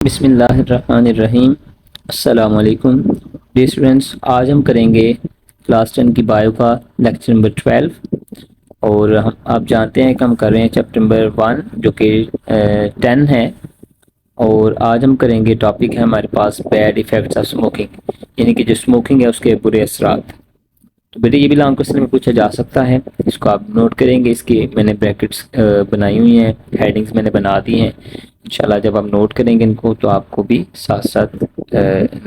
बिस्मिल्लाहिर्रहमानिर्रहीम। अस्सलाम वालेकुम डियर स्टूडेंट्स। आज हम करेंगे क्लास 10 की बायो का लेक्चर नंबर 12 और हम आप जानते हैं कि हम कर रहे हैं चैप्टर नंबर 1 जो कि 10 है। और आज हम करेंगे टॉपिक है हमारे पास बैड इफ़ेक्ट्स ऑफ स्मोकिंग, यानी कि जो स्मोकिंग है उसके बुरे असरात। तो बेटे ये भी लॉन्ग क्वेश्चन में पूछा जा सकता है, इसको आप नोट करेंगे। इसकी मैंने ब्रैकेट्स बनाई हुई हैं, हेडिंग्स मैंने बना दी हैं। इंशाल्लाह जब आप नोट करेंगे इनको तो आपको भी साथ साथ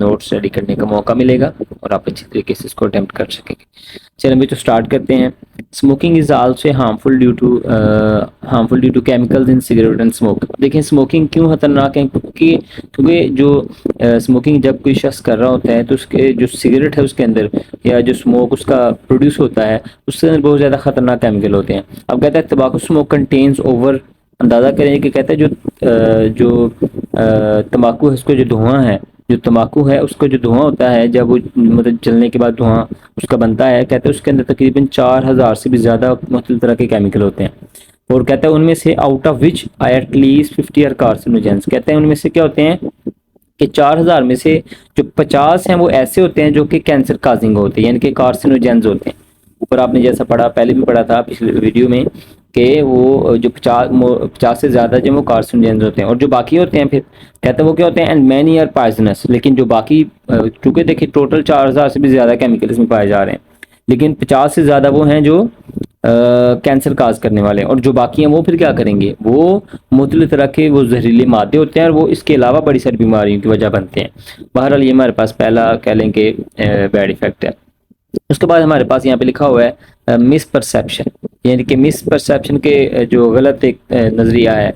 नोट स्टडी करने का मौका मिलेगा और आप अच्छी तरीके से इसको अटेम्प्ट कर सकेंगे। चलिए अभी तो स्टार्ट करते हैं। Smoking is also harmful due to chemicals in cigarette and smoke. देखिए स्मोकिंग क्यों खतरनाक है, क्योंकि जो स्मोकिंग जब कोई शख्स कर रहा होता है तो उसके जो सिगरेट है उसके अंदर या जो स्मोक उसका प्रोड्यूस होता है उसके अंदर बहुत ज़्यादा खतरनाक केमिकल होते हैं। अब कहता है तंबाकू स्मोक कंटेन्स ओवर, अंदाज़ा करें कि कहते हैं जो तंबाकू है उसको जो धुआं है, जो तंबाकू है उसका जो धुआं होता है जब वो मतलब जलने के बाद धुआं उसका बनता है, कहते हैं उसके अंदर तकरीबन 4000 से भी ज़्यादा मुख्तलिफ तरह के केमिकल होते हैं। और कहता है उनमें से out of which at least 50 are carcinogens, कहते हैं उनमें से क्या होते हैं कि 4000 में से जो 50 हैं वो ऐसे होते हैं जो कि कैंसर काजिंग होते हैं, यानी कि कार्सिनोजेंस होते हैं। ऊपर आपने जैसा पढ़ा, पहले भी पढ़ा था पिछले वीडियो में कि वो जो 50 से ज़्यादा जो वो कार्सिनोजेंस होते हैं और जो बाकी होते हैं फिर कहते हैं वो क्या होते हैं, एंड मैनी आर पॉइजनस। लेकिन जो बाकी चूँकि देखिए टोटल 4000 से भी ज़्यादा केमिकल इसमें पाए जा रहे हैं, लेकिन 50 से ज़्यादा वो हैं जो कैंसर काज करने वाले हैं और जो बाकी हैं वो फिर क्या करेंगे, वो मुख्तलिफ तरह के वो जहरीले मादे होते हैं और वो इसके अलावा बड़ी सारी बीमारियों की वजह बनते हैं। बहरहाल ये हमारे पास पहला कह लें कि बैड इफेक्ट है। उसके बाद हमारे पास यहाँ पे लिखा हुआ है मिस परसेप्शन, यानी कि मिस परसेप्शन के जो गलत एक नज़रिया है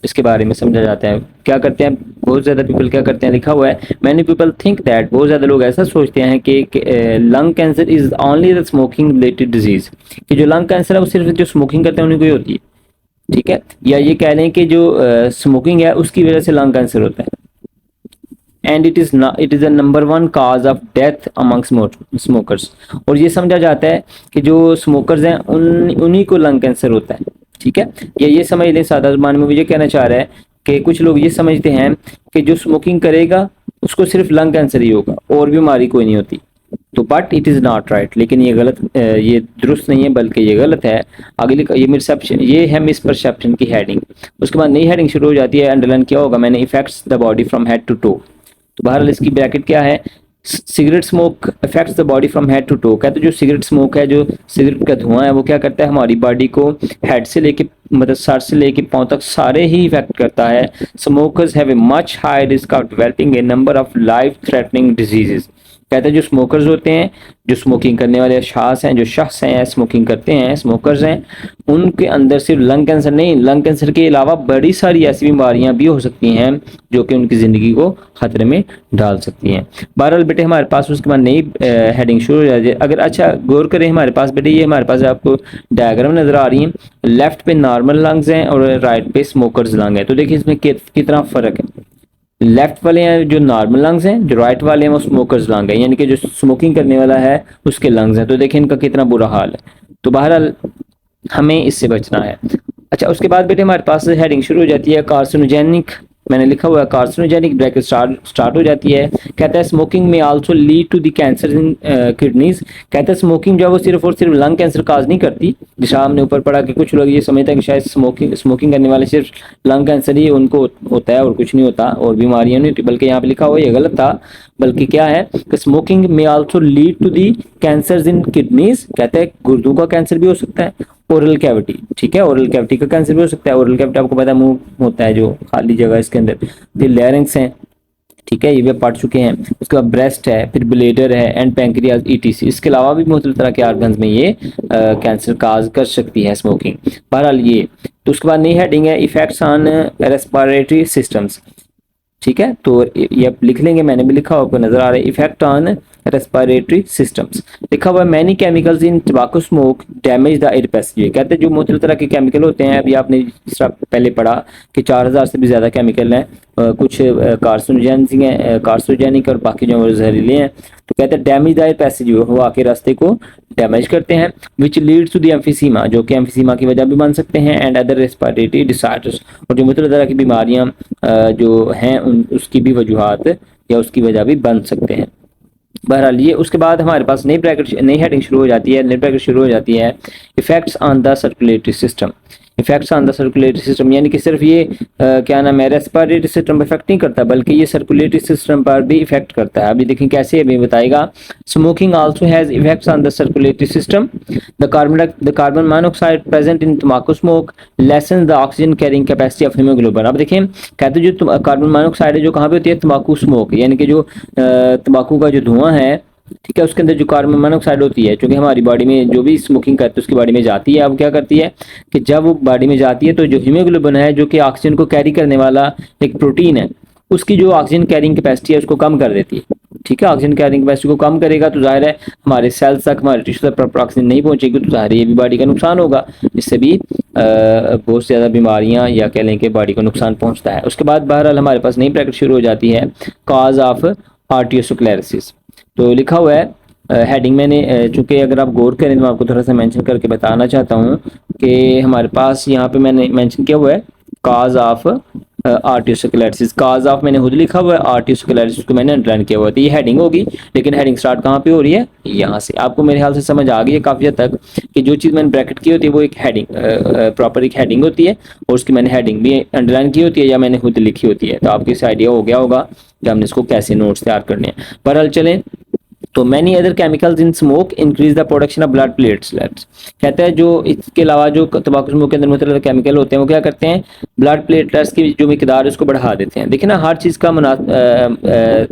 इसके बारे में समझा जाता है। क्या करते हैं बहुत ज़्यादा पीपल, क्या करते हैं, लिखा हुआ है मैनी पीपल थिंक दैट, बहुत ज़्यादा लोग ऐसा सोचते हैं कि lung cancer is only the smoking related disease, कि जो लंग कैंसर है वो सिर्फ जो स्मोकिंग करते हैं उन्हीं को ही होती है। ठीक है, या ये कह लें कि जो स्मोकिंग है उसकी वजह से लंग कैंसर होता है। And it is the number 1 cause of death among smokers. और ये समझा जाता है कि जो स्मोकर्स हैं उन्हीं को लंग कैंसर होता है। ठीक है, या ये समझ लें सादा ज़बान में मुझे कहना चाह रहा है कि कुछ लोग ये समझते हैं कि जो स्मोकिंग करेगा उसको सिर्फ लंग कैंसर ही होगा और बीमारी कोई नहीं होती। तो but it is not right, लेकिन ये गलत, ये दुरुस्त नहीं है बल्कि ये गलत है। आगे ये मिसपरसेप्शन, ये है मिसपरसेप्शन की हेडिंग। उसके बाद नई हेडिंग शुरू हो जाती है, अंडरलाइन किया होगा मैंने, effects the body from head to toe. तो बहरहाल इसकी ब्रैकेट क्या है, cigarette smoke affects the body from head to toe. कहते हैं जो सिगरेट स्मोक है, जो सिगरेट का धुआं है वो क्या करता है हमारी बॉडी को हेड से लेके मतलब सर से लेके पांव तक सारे ही इफेक्ट करता है। Smokers have a much high risk of developing a number of life threatening diseases. कहते हैं जो स्मोकर्स होते हैं, जो स्मोकिंग करने वाले शख्स हैं, जो शख्स हैं स्मोकिंग करते हैं, स्मोकर्स हैं, उनके अंदर सिर्फ लंग कैंसर नहीं, लंग कैंसर के अलावा बड़ी सारी ऐसी बीमारियां भी हो सकती हैं जो कि उनकी ज़िंदगी को खतरे में डाल सकती हैं। बहरहाल बेटे हमारे पास उसके बाद नई हेडिंग शुरू हो जाती है। अगर अच्छा गौर करें हमारे पास बेटे, ये हमारे पास आपको डायग्राम नज़र आ रही है, लेफ्ट पे नॉर्मल लंग्स हैं और राइट पे स्मोकर्स लंग है। तो देखिए इसमें कितना फ़र्क है। लेफ्ट वाले हैं जो नॉर्मल लंग्स हैं, जो राइट वाले हैं वो स्मोकर्स लंग है, यानी कि जो स्मोकिंग करने वाला है उसके लंग्स हैं। तो देखिए इनका कितना बुरा हाल है। तो बहरहाल हमें इससे बचना है। अच्छा उसके बाद बेटे हमारे पास हेडिंग शुरू हो जाती है कार्सिनोजेनिक, मैंने लिखा हुआ है कार्सिनोजेनिक, ब्रैकेट स्टार्ट हो जाती है। कहता है smoking may also lead to the cancer in kidneys. कहता है स्मोकिंग जो है वो सिर्फ और सिर्फ लंग कैंसर काज नहीं करती, जैसा हमने ऊपर पढ़ा कि कुछ लोग ये समझते हैं कि शायद स्मोकिंग करने वाले सिर्फ लंग कैंसर ही उनको होता है और कुछ नहीं होता और बीमारियां नहीं होती, बल्कि यहाँ पे लिखा हुआ ये गलत था। बल्कि क्या है कि smoking may also lead to the cancer in kidneys. कहते हैं गुर्दों का कैंसर भी हो सकता है, ओरल कैविटी, ठीक है, ओरल कैविटी का कैंसर भी हो सकता है। ओरल कैविटी आपको पता है मुंह होता है जो खाली जगह इसके अंदर, फिर लैरिंक्स हैं, ठीक है, ये भी पढ़ चुके हैं। उसके बाद ब्रेस्ट है, फिर ब्लेडर है एंड पैंक्रियाज ईटीसी। इसके अलावा भी मुख्तलिफ तरह के ऑर्गन्स में ये कैंसर काज कर सकती है स्मोकिंग। बहरहाल ये, तो उसके बाद नई हेडिंग है इफेक्ट्स ऑन रेस्पिरेटरी सिस्टम्स। ठीक है, तो ये आप लिख लेंगे, मैंने भी लिखा आपको नजर आ रहा है, इफेक्ट ऑन रेस्पिरेटरी सिस्टम्स। लिखा हुआ है many chemicals in tobacco smoke damage the air passage. कहते हैं जो मुख्तलिफ तरह के केमिकल होते हैं, अभी आपने जिस तरह पहले पढ़ा कि 4000 से भी ज़्यादा केमिकल हैं, कुछ कार्सिनोजेनिक और बाकी जो जहरीले हैं। तो कहते हैं डैमेज द एयर पैसेज, हवा के रास्ते को डैमेज करते हैं, which leads to the emphysema, जो कि एम्फीसीमा की वजह भी बन सकते हैं, एंड अदर रेस्पिरेटरी डिसऑर्डर्स, और जो मुख्तलिफ तरह की बीमारियां जो हैं उसकी भी वजूहात या उसकी वजह भी बन सकते हैं। बहरहाल ये उसके बाद हमारे पास नई हेडिंग शुरू हो जाती है, नई ब्रैकेट शुरू हो जाती है, effects on the circulatory system. Effects on the circulatory system यानी कि सिर्फ ये क्या नाम है, रेस्पिरेटरी सिस्टम पर इफेक्ट नहीं करता, बल्कि ये सर्कुलेटरी सिस्टम पर भी इफेक्ट करता है। अभी देखें कैसे, अभी बताएगा। Smoking also has effects on the circulatory system. The carbon monoxide present in तंबाकू smoke lessens the oxygen carrying capacity of haemoglobin. अब देखें कहते हैं जो कार्बन मोनोऑक्साइड है जो कहाँ पे होती है, तंबाकू स्मोक, यानी कि जो तंबाकू का जो धुआं है, ठीक है, उसके अंदर जो कार्बन मोनोऑक्साइड होती है, क्योंकि हमारी बॉडी में जो भी स्मोकिंग करते हैं उसकी बॉडी में जाती है। अब क्या करती है कि जब वो बॉडी में जाती है तो जो हीमोग्लोबिन है, जो कि ऑक्सीजन को कैरी करने वाला एक प्रोटीन है, उसकी जो ऑक्सीजन कैरिंग कैपेसिटी है उसको कम कर देती है। ठीक है, ऑक्सीजन कैरिंग कैपेसिटी को कम करेगा तो जाहिर है हमारे सेल्स तक, हमारे टिश्यू तक प्रॉपर ऑक्सीजन नहीं पहुंचेगी, तो जाहिर है ये भी बॉडी का नुकसान होगा, इससे भी बहुत ज़्यादा बीमारियां या कह लें कि बॉडी को नुकसान पहुंचता है। उसके बाद बहरहाल हमारे पास नई ब्रैकेट शुरू हो जाती है, कॉज ऑफ आर्टियोस्क्लेरोसिस। तो लिखा हुआ है हेडिंग मैंने, चूंकि अगर आप गौर करें तो मैं आपको थोड़ा सा मेंशन करके बताना चाहता हूँ कि हमारे पास यहाँ पे मैंने मेंशन किया हुआ है काज ऑफ आर्टियोस्क्लेरोसिस। काज ऑफ मैंने खुद लिखा हुआ है, आर्टियोस्क्लेरोसिस को मैंने अंडरलाइन किया हुआ है। तो ये हेडिंग होगी, लेकिन हेडिंग स्टार्ट कहाँ पे हो रही है, यहाँ से। आपको मेरे ख्याल से समझ आ गई है काफ़ी हद तक कि जो चीज़ मैंने ब्रैकेट की होती है वो एक हेडिंग, प्रॉपर एक हेडिंग होती है, और उसकी मैंने हेडिंग भी अंडरलाइन की होती है या मैंने खुद लिखी होती है। तो आपको इस आइडिया हो गया होगा कि हमने इसको कैसे नोट्स तैयार करने हैं। बहरहाल चलें, तो many other chemicals in smoke increase the production of blood platelets. कहते हैं जो इसके अलावा जो तंबाकू स्मोक के अंदर मुख्तलिफ केमिकल होते हैं वो क्या करते हैं, ब्लड प्लेटलेट्स की जो मिकदार है उसको बढ़ा देते हैं। देखिए ना, हर चीज़ का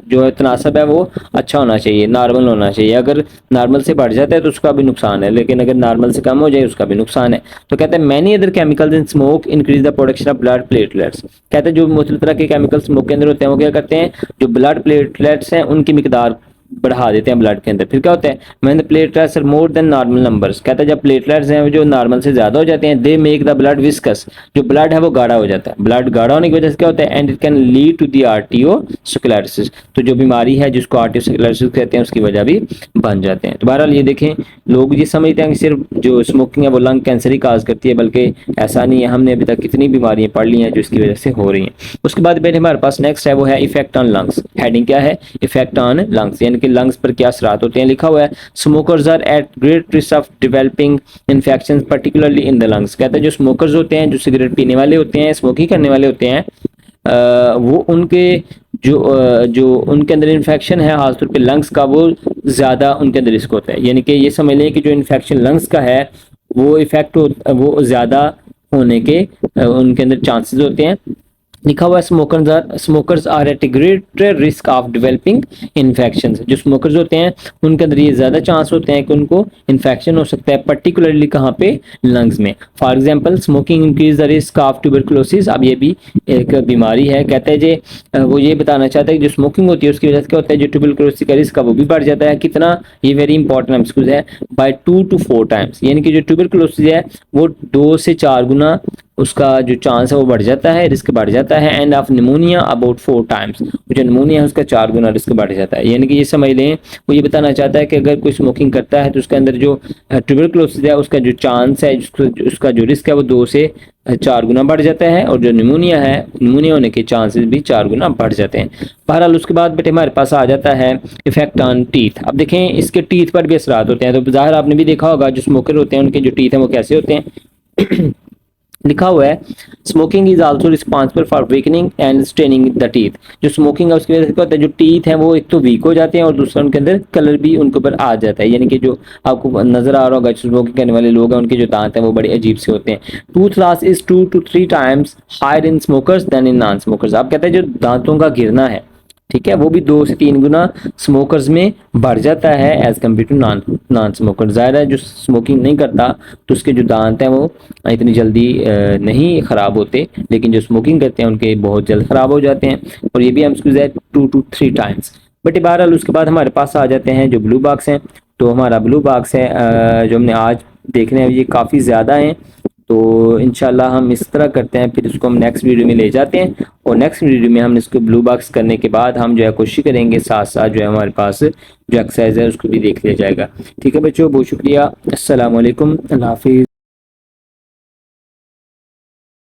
जो तनासब है वो अच्छा होना चाहिए, नॉर्मल होना चाहिए। अगर नॉर्मल से बढ़ जाता है तो उसका भी नुकसान है, लेकिन अगर नॉर्मल से कम हो जाए उसका भी नुकसान है। तो कहते हैं many other chemicals in smoke increase the production of blood platelets. कहते हैं जो मुख्तलिफ तरह के केमिकल स्मोक के अंदर होते हैं वो क्या करते हैं, जो ब्लड प्लेटलेट्स हैं उनकी मिकदार बढ़ा देते हैं ब्लड के अंदर। फिर क्या होता है, when the platelets are more than normal numbers. कहता है जब प्लेटलेट्स हैं जो नॉर्मल से ज्यादा हो जाते हैं, they make the blood viscous, जो ब्लड है वो गाढ़ा हो जाता है। ब्लड गाढ़ा होने की वजह से क्या होता है, and it can lead to the arteriosclerosis. तो जो बीमारी है जिसको आर्टियोस्क्लेरोसिस कहते हैं उसकी वजह भी बन जाते हैं। तो बहरहाल ये देखें, लोग ये समझते हैं कि सिर्फ जो स्मोकिंग है वो लंग कैंसर ही काज करती है, बल्कि ऐसा नहीं है। हमने अभी तक कितनी बीमारियां पढ़ ली हैं जो इसकी वजह से हो रही हैं। उसके बाद बेटे हमारे पास नेक्स्ट है वो है इफेक्ट ऑन लंग्स। हेडिंग क्या है, इफेक्ट ऑन लंग्स, यानी कि लंग्स पर क्या असरात होते हैं। लिखा हुआ है smokers are at great risk of developing infections particularly in the lungs. कहते हैं जो स्मोकर्स होते हैं, जो सिगरेट पीने वाले होते हैं, स्मोकिंग करने वाले होते हैं, वो उनके जो उनके अंदर इन्फेक्शन है खासतौर पे लंग्स का, वो ज़्यादा उनके अंदर रिस्क होता है। यानी कि ये समझ लें कि जो इन्फेक्शन लंग्स का है वो इफेक्ट वो ज़्यादा होने के उनके अंदर चांसेस होते हैं। लिखा हुआ है smokers are at greater risk of developing infections. जो स्मोकर्स होते हैं उनके अंदर ये ज़्यादा चांस होते हैं कि उनको इन्फेक्शन हो सकता है, पर्टिकुलरली कहाँ पे, लंग्स में। For example smoking increase the risk of tuberculosis. अब ये भी एक बीमारी है। कहते हैं जे वो ये बताना चाहता है कि जो स्मोकिंग होती है उसकी वजह से क्या होता है, जो ट्यूबरकुलोसिस का रिस्क है वो भी बढ़ जाता है। कितना, ये वेरी इंपॉर्टेंट एक्सक्यूज है, बाय 2 to 4 टाइम्स। यानी कि जो ट्यूबरकुलोसिस है वो 2 से 4 गुना उसका जो चांस है वो बढ़ जाता है, रिस्क बढ़ जाता है। End of pneumonia about 4 times, जो निमोनिया है उसका 4 गुना रिस्क बढ़ जाता है। यानी कि ये समझ लें, वो ये बताना चाहता है कि अगर कोई स्मोकिंग करता है तो उसके अंदर जो ट्यूबरकुलोसिस है उसका जो चांस है, उसका जो रिस्क है वो 2 से 4 गुना बढ़ जाता है, और जो निमोनिया है, निमोनिया होने के चांसेस भी 4 गुना बढ़ जाते हैं। बहरहाल उसके बाद बेटे हमारे पास आ जाता है इफेक्ट ऑन टीथ। अब देखें इसके टीथ पर भी असरात होते हैं। तो जाहिर आपने भी देखा होगा जो स्मोकर होते हैं उनके जो टीथ हैं वो कैसे होते हैं। लिखा हुआ है smoking is also responsible for weakening and straining the teeth. जो स्मोकिंग है उसकी वजह से क्या होता है, जो टीथ हैं वो एक तो वीक हो जाते हैं और दूसरा उनके अंदर कलर भी उनके ऊपर आ जाता है। यानी कि जो आपको नजर आ रहा होगा जो स्मोकिंग करने वाले लोग हैं उनके जो दांत हैं वो बड़े अजीब से होते हैं। Tooth loss is 2 to 3 times higher in smokers than in non smokers. आप कहते हैं जो दांतों का गिरना है, ठीक है, वो भी 2 से 3 गुना स्मोकर्स में बढ़ जाता है as compare to non smoker. ज़ाहिर है जो स्मोकिंग नहीं करता तो उसके जो दांत हैं वो इतनी जल्दी नहीं ख़राब होते, लेकिन जो स्मोकिंग करते हैं उनके बहुत जल्द ख़राब हो जाते हैं। और ये भी हम इसको 2 to 3 टाइम्स। बट बहरहाल उसके बाद हमारे पास आ जाते हैं जो ब्लू बॉक्स हैं। तो हमारा ब्लू बॉक्स है जो हमने आज देखने हैं ये काफ़ी ज़्यादा हैं। तो इंशाल्लाह हम इस तरह करते हैं, फिर इसको हम नेक्स्ट वीडियो में ले जाते हैं और नेक्स्ट वीडियो में हम इसको ब्लू बॉक्स करने के बाद हम जो है कोशिश करेंगे साथ साथ जो है हमारे पास जो एक्सरसाइज है उसको भी देख लिया जाएगा। ठीक है बच्चों, बहुत शुक्रिया। अस्सलाम वालेकुम, अल्लाह हाफिज़।